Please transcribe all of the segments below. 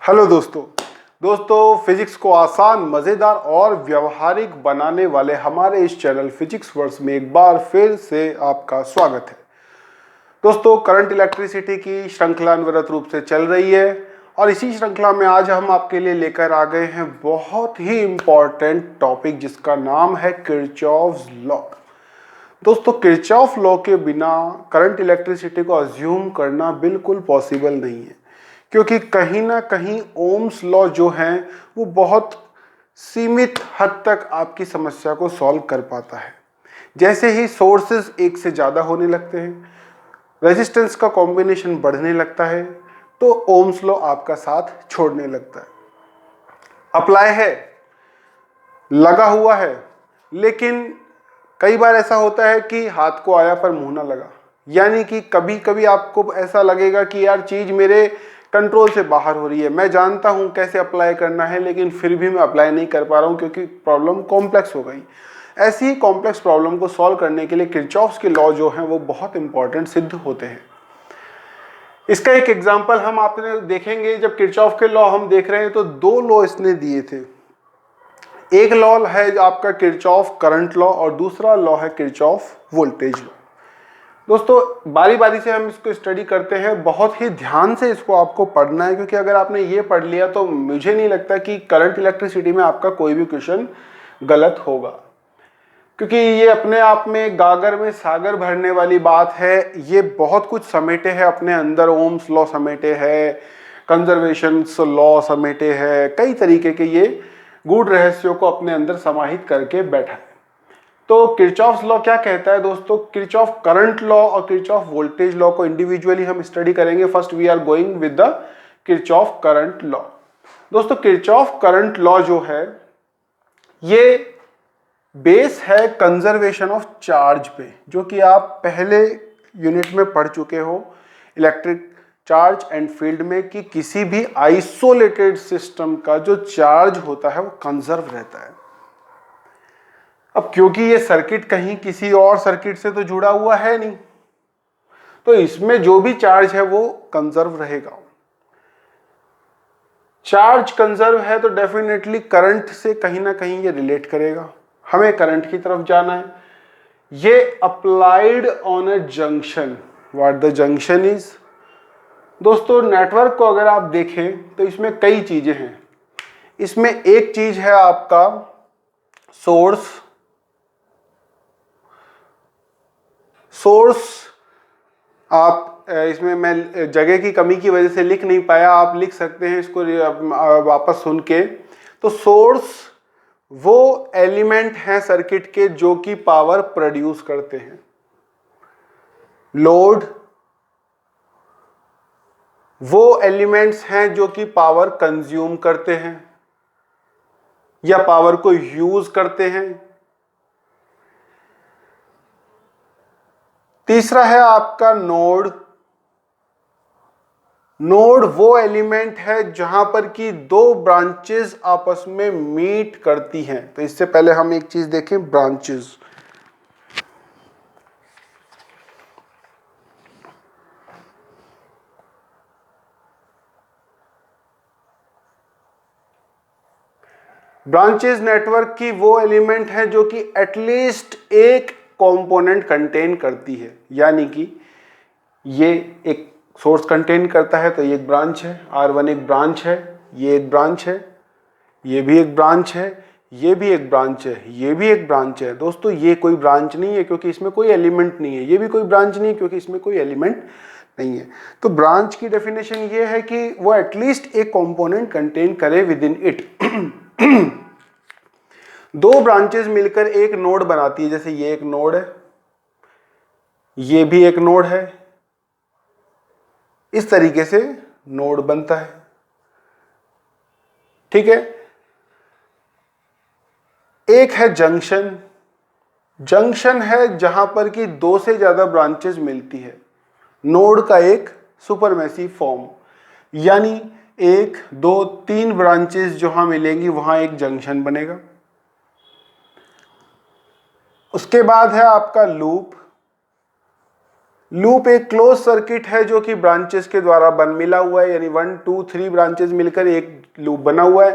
Hello दोस्तों physics को आसान, मज़ेदार और व्यवहारिक बनाने वाले हमारे इस चैनल फिजिक्स वर्स में एक बार फिर से आपका स्वागत है। दोस्तों, करंट इलेक्ट्रिसिटी की श्रृंखला अनवरत रूप से चल रही है और इसी श्रृंखला में आज हम आपके लिए लेकर आ गए हैं बहुत ही इम्पॉर्टेंट टॉपिक जिसका नाम है किरचॉफ्स लॉ। दोस्तों, किरचॉफ लॉ के बिना करंट इलेक्ट्रिसिटी को अज्यूम करना बिल्कुल पॉसिबल नहीं है, क्योंकि कहीं ना कहीं ओम्स लॉ जो है वो बहुत सीमित हद तक आपकी समस्या को सॉल्व कर पाता है। जैसे ही सोर्सेज एक से ज़्यादा होने लगते हैं, रेजिस्टेंस का कॉम्बिनेशन बढ़ने लगता है, तो ओम्स लॉ आपका साथ छोड़ने लगता है। अप्लाई है, लगा हुआ है, लेकिन कई बार ऐसा होता है कि हाथ को आया पर मुंह ना लगा। यानी कि कभी कभी आपको ऐसा लगेगा कि यार चीज़ मेरे कंट्रोल से बाहर हो रही है, मैं जानता हूँ कैसे अप्लाई करना है, लेकिन फिर भी मैं अप्लाई नहीं कर पा रहा हूँ क्योंकि प्रॉब्लम कॉम्प्लेक्स हो गई। ऐसी ही कॉम्प्लेक्स प्रॉब्लम को सॉल्व करने के लिए किरचॉफ्स के लॉ जो हैं वो बहुत इंपॉर्टेंट सिद्ध होते हैं। इसका एक एग्जाम्पल हम आपने देखेंगे। जब किरचॉफ के लॉ हम देख रहे हैं तो दो लॉ इसने दिए थे। एक लॉ है आपका किरचॉफ करंट लॉ और दूसरा लॉ है किरचॉफ वोल्टेज लॉ। दोस्तों, बारी बारी से हम इसको स्टडी करते हैं, बहुत ही ध्यान से इसको आपको पढ़ना है, क्योंकि अगर आपने ये पढ़ लिया तो मुझे नहीं लगता कि करंट इलेक्ट्रिसिटी में आपका कोई भी क्वेश्चन गलत होगा, क्योंकि ये अपने आप में गागर में सागर भरने वाली बात है। ये बहुत कुछ समेटे है अपने अंदर, ओम्स लॉ समेटे है, कंजर्वेशन लॉ समेटे है, कई तरीके के ये गूढ़ रहस्यों को अपने अंदर समाहित करके बैठा है। तो किरचॉफ्स लॉ क्या कहता है दोस्तों? किरचॉफ करंट लॉ और किरचॉफ वोल्टेज लॉ को इंडिविजुअली हम स्टडी करेंगे। First we are going with the Kirchhoff current law. दोस्तों, किरचॉफ करंट लॉ जो है ये बेस है कंजर्वेशन ऑफ चार्ज पे, जो कि आप पहले यूनिट में पढ़ चुके हो इलेक्ट्रिक चार्ज एंड फील्ड में, कि किसी भी आइसोलेटेड सिस्टम का जो चार्ज होता है वो कंजर्व रहता है। अब क्योंकि ये सर्किट कहीं किसी और सर्किट से तो जुड़ा हुआ है नहीं, तो इसमें जो भी चार्ज है वो कंजर्व रहेगा। चार्ज कंजर्व है तो डेफिनेटली करंट से कहीं ना कहीं ये रिलेट करेगा। हमें करंट की तरफ जाना है। ये applied on a junction. What the junction is? दोस्तों, नेटवर्क को अगर आप देखें तो इसमें कई चीजें हैं। इसमें एक चीज है आपका सोर्स। आप इसमें मैं जगह की कमी की वजह से लिख नहीं पाया, आप लिख सकते हैं इसको वापस सुन के। तो सोर्स वो एलिमेंट हैं सर्किट के जो कि पावर प्रोड्यूस करते हैं। लोड वो एलिमेंट्स हैं जो कि पावर कंज्यूम करते हैं या पावर को यूज करते हैं। तीसरा है आपका नोड। नोड वो एलिमेंट है जहां पर कि दो ब्रांचेस आपस में मीट करती हैं। तो इससे पहले हम एक चीज देखें, ब्रांचेस। ब्रांचेस नेटवर्क की वो एलिमेंट है जो कि एटलीस्ट एक कंपोनेंट कंटेन करती है। यानी कि ये एक सोर्स कंटेन करता है तो ये एक ब्रांच है, R1 एक ब्रांच है, ये एक ब्रांच है, ये भी एक ब्रांच है, ये भी एक ब्रांच है, ये भी एक ब्रांच है। दोस्तों, ये कोई ब्रांच नहीं है क्योंकि इसमें कोई एलिमेंट नहीं है। ये भी कोई ब्रांच नहीं है क्योंकि इसमें कोई एलिमेंट नहीं है। तो ब्रांच की डेफिनेशन ये है कि वो एटलीस्ट एक कंपोनेंट कंटेन करे विद इन इट। दो ब्रांचेस मिलकर एक नोड बनाती है। जैसे ये एक नोड है, ये भी एक नोड है, इस तरीके से नोड बनता है। ठीक है। एक है जंक्शन। जंक्शन है जहां पर कि दो से ज्यादा ब्रांचेस मिलती है, नोड का एक सुपरमैसिव फॉर्म। यानी एक, दो, तीन ब्रांचेस जहां मिलेंगी वहां एक जंक्शन बनेगा। उसके बाद है आपका लूप। लूप एक क्लोज सर्किट है जो कि ब्रांचेस के द्वारा मिला हुआ है, यानी 1 2 3 ब्रांचेस मिलकर एक लूप बना हुआ है,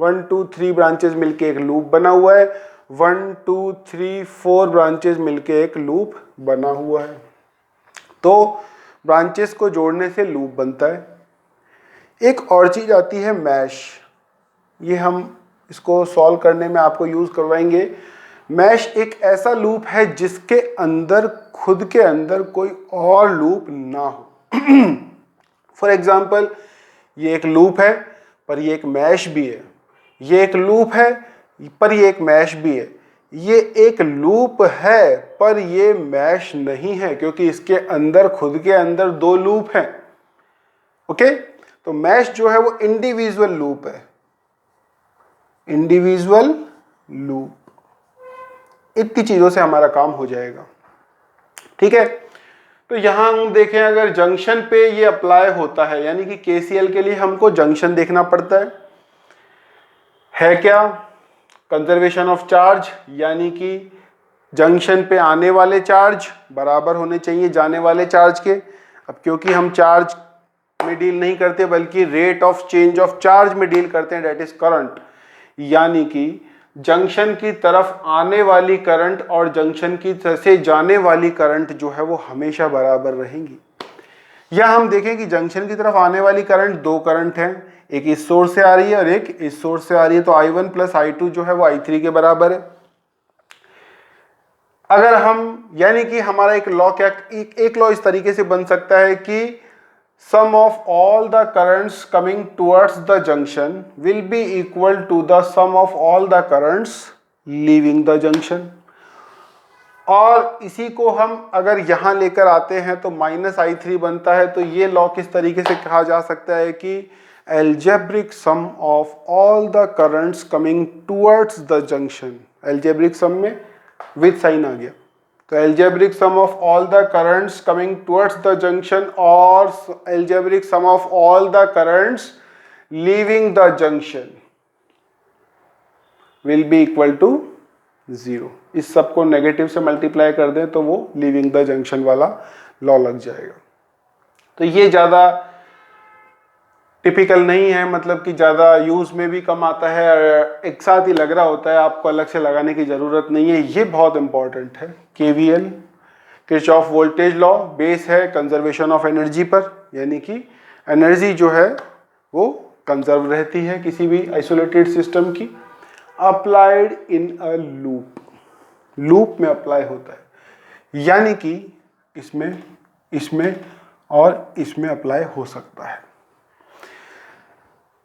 1 2 3 ब्रांचेस मिलकर एक लूप बना हुआ है, 1 2 3 4 ब्रांचेस मिलकर एक लूप बना हुआ है। तो ब्रांचेस को जोड़ने से लूप बनता है। एक और चीज आती है मैश, ये हम इसको सॉल्व करने में आपको यूज करवाएंगे। मैश एक ऐसा लूप है जिसके अंदर खुद के अंदर कोई और लूप ना हो। फॉर एग्जाम्पल, ये एक लूप है पर ये एक मैश भी है, ये एक लूप है पर ये एक मैश भी है, ये एक लूप है पर ये मैश नहीं है, क्योंकि इसके अंदर खुद के अंदर दो लूप हैं। ओके, तो मैश जो है वो इंडिविजुअल लूप है, इंडिविजुअल लूप। इतनी चीजों से हमारा काम हो जाएगा। ठीक है, तो यहां हम देखें, अगर जंक्शन पे ये अप्लाई होता है, यानी कि केसीएल के लिए हमको जंक्शन देखना पड़ता है क्या? कंजर्वेशन ऑफ चार्ज, यानी कि जंक्शन पे आने वाले चार्ज बराबर होने चाहिए जाने वाले चार्ज के। अब क्योंकि हम चार्ज में डील नहीं करते बल्कि rate of change of charge में डील करते हैं, डेट इज करंट, यानी कि जंक्शन की तरफ आने वाली करंट और जंक्शन की तरफ से जाने वाली करंट जो है वो हमेशा बराबर रहेंगी। या हम देखें कि जंक्शन की तरफ आने वाली करंट दो करंट हैं, एक इस सोर्स से आ रही है और एक इस सोर्स से आ रही है, तो I1 प्लस I2 जो है वो I3 के बराबर है। अगर हम, यानी कि हमारा एक लॉ क्या, एक लॉ इस तरीके से बन सकता है कि sum of all the currents coming towards the junction will be equal to the sum of all the currents leaving the junction। और इसी को हम अगर यहां लेकर आते हैं तो -I3 बनता है। तो ये लॉ किस तरीके से कहा जा सकता है कि algebraic sum of all the currents coming towards the junction, algebraic sum में with साइन आ गया, तो algebraic sum of all the currents coming towards the junction और algebraic sum of all the currents leaving the junction will be equal to 0। इस सब को negative से multiply कर दें तो वो लीविंग द जंक्शन वाला लॉ लग जाएगा। तो ये ज़्यादा टिपिकल नहीं है, मतलब कि ज़्यादा यूज में भी कम आता है, एक साथ ही लग रहा होता है, आपको अलग से लगाने की ज़रूरत नहीं है। ये बहुत इंपॉर्टेंट है। KVL, Kirchhoff voltage law, base है कंजर्वेशन ऑफ एनर्जी पर, यानी कि एनर्जी जो है वो कंजर्व रहती है किसी भी आइसोलेटेड सिस्टम की। Applied in a loop, loop में अप्लाई होता है, यानी कि इसमें, इसमें और इसमें अप्लाई हो सकता है।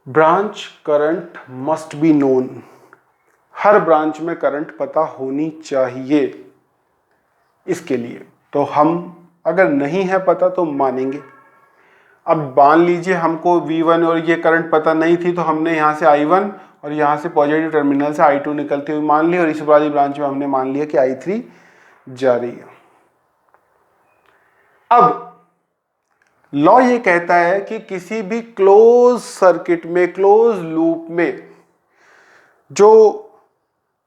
Branch current must be known, her branch में करंट पता होनी चाहिए इसके लिए। तो हम अगर नहीं है पता तो मानेंगे। अब मान लीजिए हमको V1 और ये करंट पता नहीं थी, तो हमने यहाँ से I1 और यहाँ से पॉजिटिव टर्मिनल से I2 निकलती हुई मान ली, और इस वाली ब्रांच में हमने मान लिया कि I3 जा रही है। अब लॉ ये कहता है कि किसी भी क्लोज सर्किट में, क्लोज लूप में जो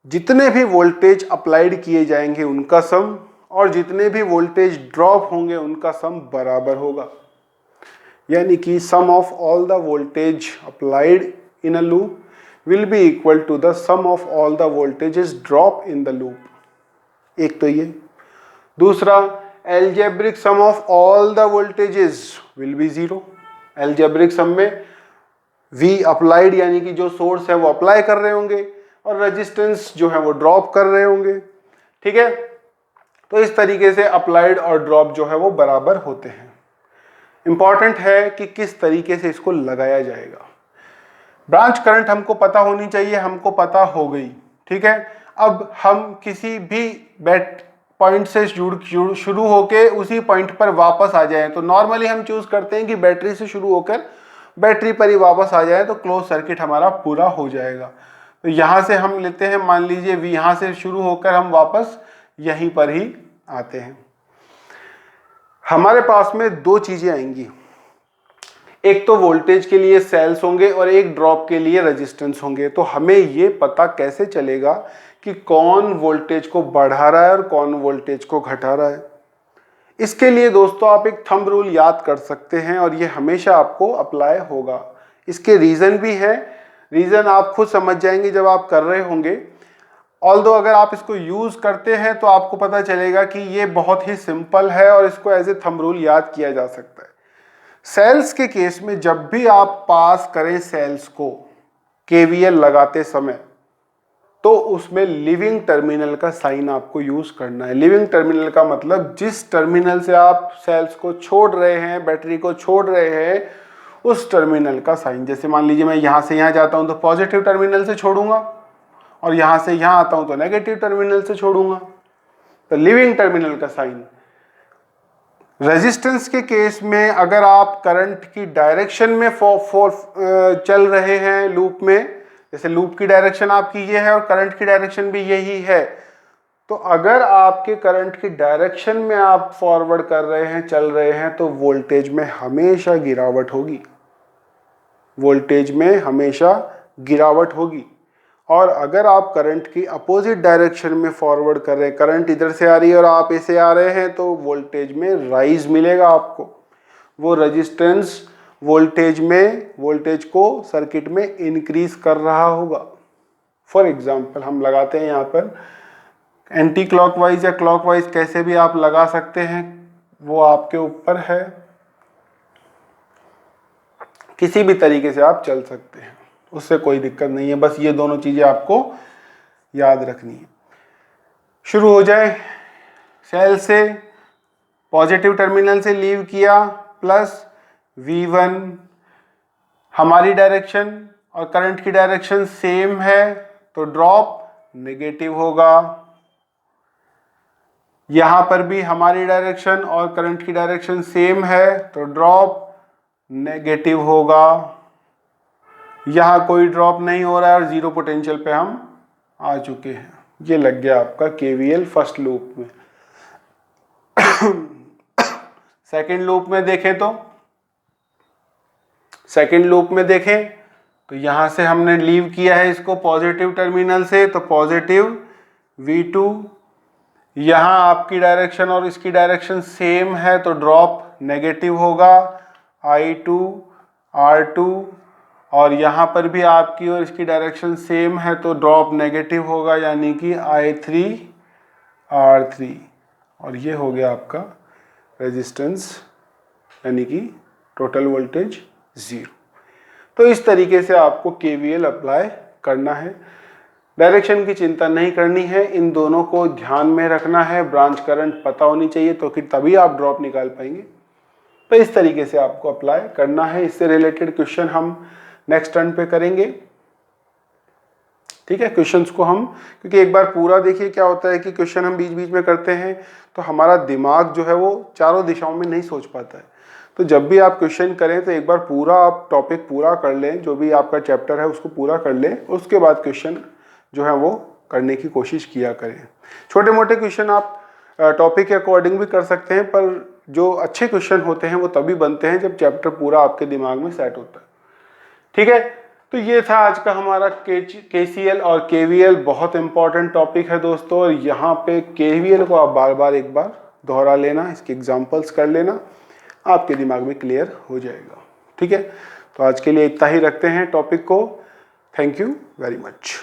जितने भी वोल्टेज अप्लाइड किए जाएंगे उनका सम और जितने भी वोल्टेज ड्रॉप होंगे उनका सम बराबर होगा। यानी कि sum of all the voltage applied in a loop will be equal to the sum of all the voltages drop in the loop. एक तो ये। दूसरा, algebraic sum of all the voltages will be 0। algebraic sum में V applied यानी कि जो source है वो अप्लाई कर रहे होंगे और रेजिस्टेंस जो है वो ड्रॉप कर रहे होंगे। ठीक है, तो इस तरीके से अप्लाइड और ड्रॉप जो है वो बराबर होते हैं। इंपॉर्टेंट है कि किस तरीके से इसको लगाया जाएगा। ब्रांच करंट हमको पता होनी चाहिए, हमको पता हो गई। ठीक है, अब हम किसी भी पॉइंट से शुरू होकर उसी पॉइंट पर वापस आ जाएं, तो नॉर्मली हम चूज करते हैं कि बैटरी से शुरू होकर बैटरी पर ही वापस आ जाए, तो क्लोज सर्किट हमारा पूरा हो जाएगा। तो यहाँ से हम लेते हैं, मान लीजिए V, यहाँ से शुरू होकर हम वापस यहीं पर ही आते हैं। हमारे पास में दो चीजें आएंगी, एक तो वोल्टेज के लिए सेल्स होंगे और एक ड्रॉप के लिए रेजिस्टेंस होंगे। तो हमें ये पता कैसे चलेगा कि कौन वोल्टेज को बढ़ा रहा है और कौन वोल्टेज को घटा रहा है। इसके लिए दोस्तों आप एक थंब रूल याद कर सकते हैं और ये हमेशा आपको अप्लाई होगा। इसके रीज़न भी है, रीज़न आप खुद समझ जाएंगे जब आप कर रहे होंगे। ऑल्दो अगर आप इसको यूज़ करते हैं तो आपको पता चलेगा कि ये बहुत ही सिंपल है और इसको एज ए थंब रूल याद किया जा सकता है। सेल्स के केस में जब भी आप पास करें सेल्स को केवीएल लगाते समय, तो उसमें लिविंग टर्मिनल का साइन आपको यूज करना है। लिविंग टर्मिनल का मतलब जिस टर्मिनल से आप सेल्स को छोड़ रहे हैं, बैटरी को छोड़ रहे हैं, उस टर्मिनल का साइन। जैसे मान लीजिए मैं यहाँ से यहाँ जाता हूँ तो पॉजिटिव टर्मिनल से छोड़ूंगा और यहाँ से यहाँ आता हूँ तो नेगेटिव टर्मिनल से छोड़ूंगा, तो लिविंग टर्मिनल का साइन। रेजिस्टेंस के केस में अगर आप करंट की डायरेक्शन में चल रहे हैं लूप में, जैसे लूप की डायरेक्शन आपकी ये है और करंट की डायरेक्शन भी यही है, तो अगर आपके करंट की डायरेक्शन में आप फॉरवर्ड कर रहे हैं, चल रहे हैं, तो वोल्टेज में हमेशा गिरावट होगी। वोल्टेज में हमेशा गिरावट होगी। और अगर आप करंट की अपोजिट डायरेक्शन में फॉरवर्ड कर रहे हैं, करंट इधर से आ रही है और आप ऐसे आ रहे हैं, तो वोल्टेज में राइज मिलेगा आपको। वो रेजिस्टेंस वोल्टेज को सर्किट में इंक्रीज कर रहा होगा। फॉर एग्जांपल हम लगाते हैं यहाँ पर एंटी क्लॉकवाइज या क्लॉकवाइज, कैसे भी आप लगा सकते हैं, वो आपके ऊपर है। किसी भी तरीके से आप चल सकते हैं, उससे कोई दिक्कत नहीं है। बस ये दोनों चीजें आपको याद रखनी है। शुरू हो जाए। सेल से पॉजिटिव टर्मिनल से लीव किया, प्लस V1 हमारी डायरेक्शन और करंट की डायरेक्शन सेम है, तो ड्रॉप नेगेटिव होगा। यहां पर भी हमारी डायरेक्शन और करंट की डायरेक्शन सेम है, तो ड्रॉप नेगेटिव होगा। यहाँ कोई ड्रॉप नहीं हो रहा है और जीरो पोटेंशियल पे हम आ चुके हैं। ये लग गया आपका केवीएल फर्स्ट लूप में। सेकंड लूप में देखें तो यहाँ से हमने लीव किया है इसको पॉजिटिव टर्मिनल से, तो पॉजिटिव V2, यहाँ आपकी डायरेक्शन और इसकी डायरेक्शन सेम है, तो ड्रॉप नेगेटिव होगा। I2 R2, और यहाँ पर भी आपकी और इसकी डायरेक्शन सेम है, तो ड्रॉप नेगेटिव होगा, यानी कि I3 R3, और ये हो गया आपका रेजिस्टेंस, यानी कि टोटल वोल्टेज 0। तो इस तरीके से आपको केवीएल अप्लाई करना है। डायरेक्शन की चिंता नहीं करनी है, इन दोनों को ध्यान में रखना है। ब्रांच करंट पता होनी चाहिए, तो कि तभी आप ड्रॉप निकाल पाएंगे। तो इस तरीके से आपको अप्लाई करना है। इससे रिलेटेड क्वेश्चन हम नेक्स्ट टर्न पे करेंगे। ठीक है, क्वेश्चंस को हम, क्योंकि एक बार पूरा देखिए क्या होता है कि क्वेश्चन हम बीच बीच में करते हैं तो हमारा दिमाग जो है वो चारों दिशाओं में नहीं सोच पाता है। तो जब भी आप क्वेश्चन करें तो एक बार पूरा आप टॉपिक पूरा कर लें, जो भी आपका चैप्टर है उसको पूरा कर लें, उसके बाद क्वेश्चन जो है वो करने की कोशिश किया करें। छोटे मोटे क्वेश्चन आप टॉपिक के अकॉर्डिंग भी कर सकते हैं, पर जो अच्छे क्वेश्चन होते हैं वो तभी बनते हैं जब चैप्टर पूरा आपके दिमाग में सेट होता है। ठीक है, तो ये था आज का हमारा केसीएल और केवीएल। बहुत इंपॉर्टेंट टॉपिक है दोस्तों, और यहाँ पे केवीएल को आप बार बार एक बार दोहरा लेना, इसके एग्जांपल्स कर लेना, आपके दिमाग में क्लियर हो जाएगा। ठीक है, तो आज के लिए इतना ही रखते हैं टॉपिक को। Thank you very much.